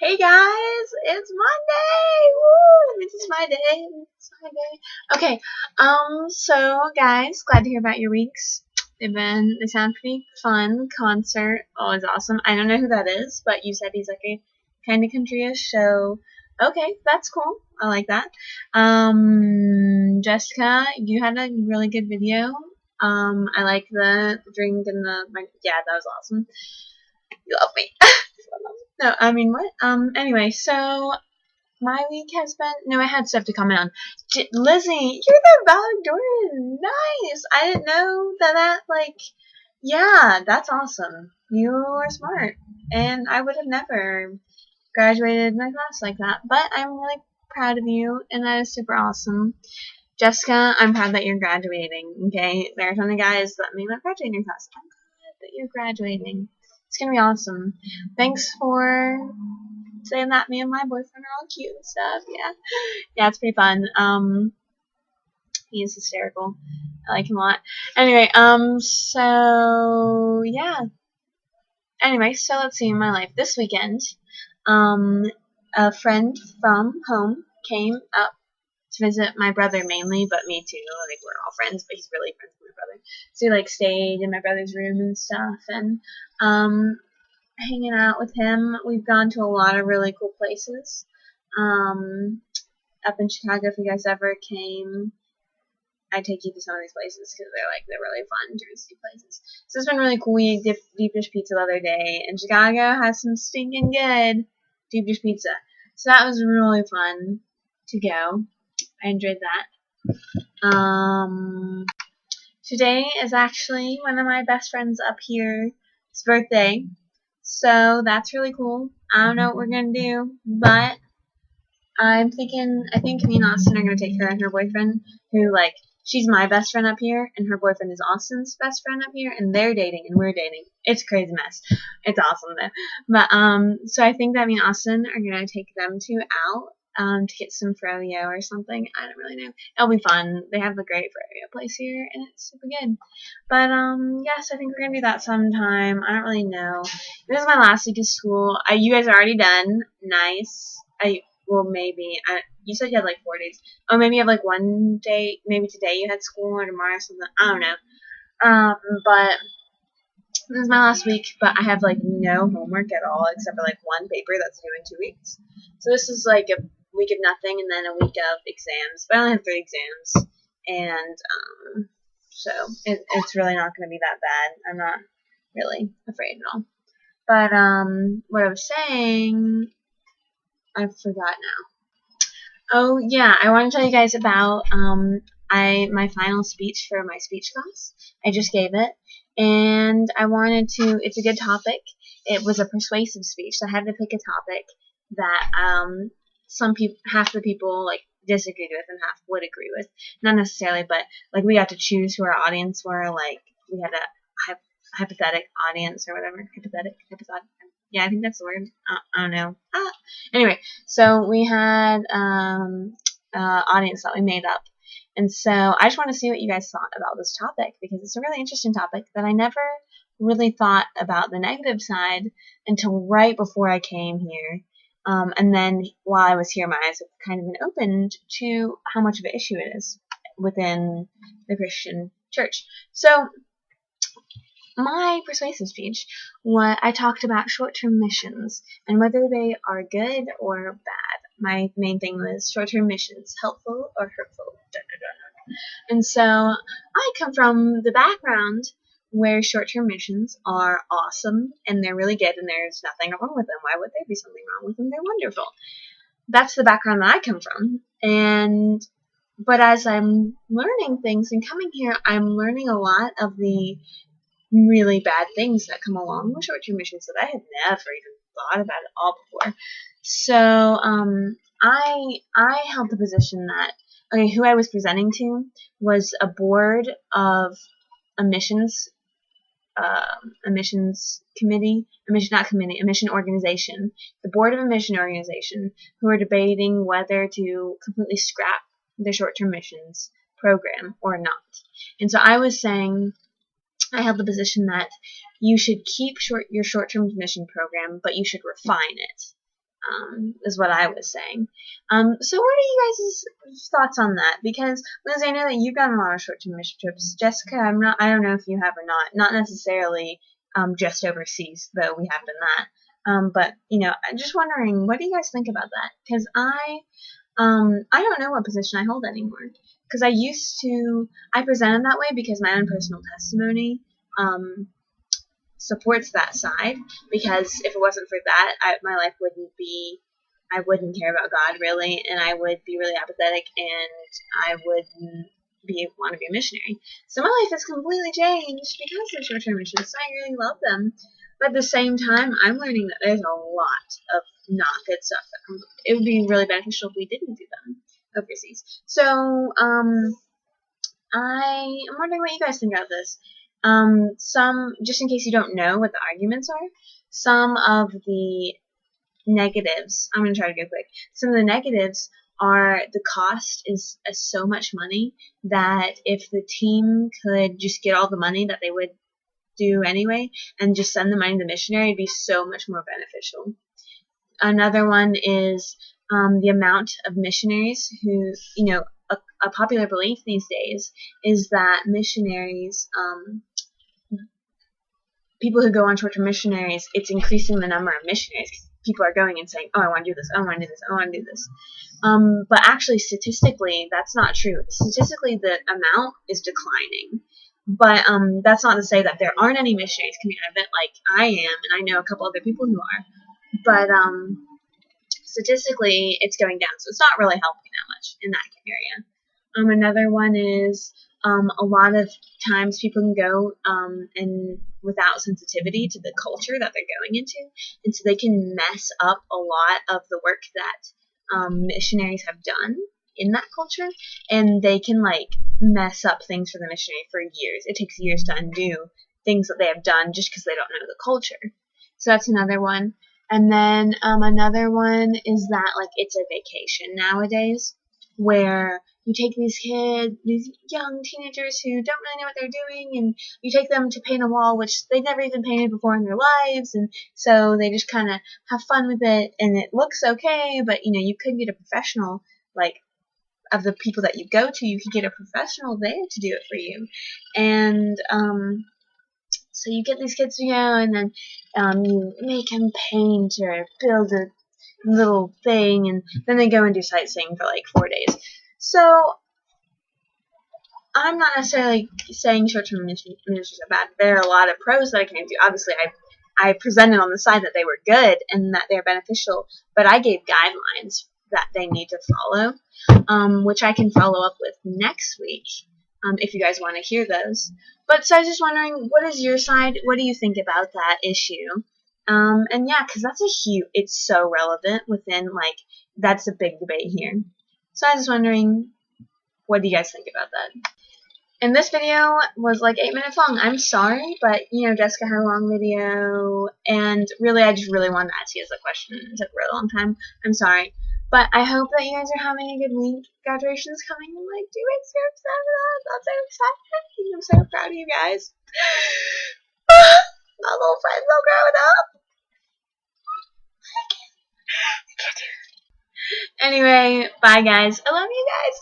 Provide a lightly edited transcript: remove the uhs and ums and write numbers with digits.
Hey guys, it's Monday! Woo! This is my day. It's my day. Okay, so guys, glad to hear about your weeks. They sound pretty fun. Concert, always awesome. I don't know who that is, but you said he's like a kind of country-ish, so okay, that's cool. I like that. Jessica, you had a really good video. I like the drink and yeah, that was awesome. You love me. No, I mean what? Anyway, so my week has been. No, I had stuff to comment on. Lizzie, you're the valedictorian. Nice. I didn't know that. Yeah, that's awesome. You are smart, and I would have never graduated my class like that. But I'm really proud of you, and that is super awesome. Jessica, I'm proud that you're graduating. Okay, there are some guys that may not graduate in your class. I'm glad that you're graduating. It's gonna be awesome. Thanks for saying that me and my boyfriend are all cute and stuff. Yeah, it's pretty fun. He is hysterical. I like him a lot. Anyway, so yeah. Anyway, so let's see my life this weekend. A friend from home came up to visit my brother mainly, but me too. Like we're all friends, but he's really friends with my brother. So he stayed in my brother's room and stuff, and hanging out with him. We've gone to a lot of really cool places. Up in Chicago, if you guys ever came, I'd take you to some of these places because they're really fun touristy places. So it's been really cool. We ate deep dish pizza the other day, and Chicago has some stinking good deep dish pizza. So that was really fun to go. I enjoyed that. Today is actually one of my best friends up here's birthday. So that's really cool. I don't know what we're gonna do, but I think me and Austin are gonna take her and her boyfriend, who she's my best friend up here, and her boyfriend is Austin's best friend up here, and they're dating and we're dating. It's a crazy mess. It's awesome though. But so I think that me and Austin are gonna take them two out to get some froyo or something. I don't really know. It'll be fun. They have a great froyo place here, and it's super good. But yes, I think we're gonna do that sometime. I don't really know. This is my last week of school. You guys are already done. Nice. Maybe. You said you had 4 days. Oh, maybe you have one day. Maybe today you had school or tomorrow or something. I don't know. But this is my last week, but I have no homework at all except for one paper that's due in 2 weeks. So this is a week of nothing and then a week of exams. But I only have 3 exams, and so it's really not going to be that bad. I'm not really afraid at all. But what I was saying, I forgot now. Oh yeah, I want to tell you guys about my final speech for my speech class. I just gave it, and I wanted to. It's a good topic. It was a persuasive speech, so I had to pick a topic that half the people disagreed with and half would agree with. Not necessarily, but we got to choose who our audience were. We had a hypothetical audience or whatever. Hypothetical. Yeah, I think that's the word. I don't know. Anyway, so we had audience that we made up. And so I just want to see what you guys thought about this topic because it's a really interesting topic that I never really thought about the negative side until right before I came here. And then while I was here, my eyes have kind of been opened to how much of an issue it is within the Christian church. So my persuasive speech, I talked about short-term missions and whether they are good or bad. My main thing was short-term missions, helpful or hurtful. And so I come from the background where short-term missions are awesome and they're really good and there's nothing wrong with them. Why would there be something wrong with them? They're wonderful. That's the background that I come from. But as I'm learning things and coming here, I'm learning a lot of the really bad things that come along with short-term missions that I had never even thought about at all before. So I held the position that who I was presenting to was a board of a missions committee, a mission organization, the board of a mission organization who are debating whether to completely scrap their short-term missions program or not. And so I was saying, I held the position that you should keep your short-term mission program, but you should refine it. is what I was saying. So what are you guys' thoughts on that? Because Liz, I know that you've done a lot of short-term mission trips. Jessica, I don't know if you have or not. Not necessarily just overseas, though we have done that. But I'm just wondering, what do you guys think about that? Because I don't know what position I hold anymore. Because I presented that way because my own personal testimony supports that side, because if it wasn't for that, my life I wouldn't care about God really, and I would be really apathetic, and I wouldn't want to be a missionary. So my life has completely changed because of short-term missions. I really love them, but at the same time, I'm learning that there's a lot of not good stuff that it would be really beneficial if we didn't do them overseas. So I'm wondering what you guys think about this. Just in case you don't know what the arguments are, some of the negatives, I'm going to try to go quick. Some of the negatives are the cost is so much money that if the team could just get all the money that they would do anyway and just send the money to the missionary, it'd be so much more beneficial. Another one is the amount of missionaries who, a popular belief these days is that missionaries, people who go on short-term missionaries, it's increasing the number of missionaries. People are going and saying, oh, I want to do this, I want to do this, I want to do this. But actually, statistically, that's not true. Statistically, the amount is declining. But that's not to say that there aren't any missionaries coming out of it, like I am, and I know a couple other people who are. But statistically, it's going down, so it's not really helping that much in that area. Another one is a lot of times people can go and without sensitivity to the culture that they're going into, and so they can mess up a lot of the work that missionaries have done in that culture, and they can mess up things for the missionary for years. It takes years to undo things that they have done just because they don't know the culture. So that's another one. And then another one is that it's a vacation nowadays, where you take these kids, these young teenagers who don't really know what they're doing, and you take them to paint a wall, which they've never even painted before in their lives, and so they just kind of have fun with it, and it looks okay, but you could get a professional, of the people that you go to, you could get a professional there to do it for you. And so you get these kids to go, and then you make them paint or build a little thing, and then they go and do sightseeing for 4 days. So I'm not necessarily saying short-term ministries are bad. There are a lot of pros that I can do. Obviously, I presented on the side that they were good and that they're beneficial, but I gave guidelines that they need to follow, which I can follow up with next week if you guys want to hear those. But so I was just wondering, what is your side? What do you think about that issue? And yeah, because that's it's so relevant within, that's a big debate here. So I was just wondering, what do you guys think about that? And this video was 8 minutes long. I'm sorry, but Jessica had a long video, and really, I just really wanted to ask you guys a question. It took a really long time. I'm sorry. But I hope that you guys are having a good week. Graduation's coming in 2 weeks. I'm so excited. I'm so proud of you guys. My little friends all growing up. Anyway, bye guys. I love you guys.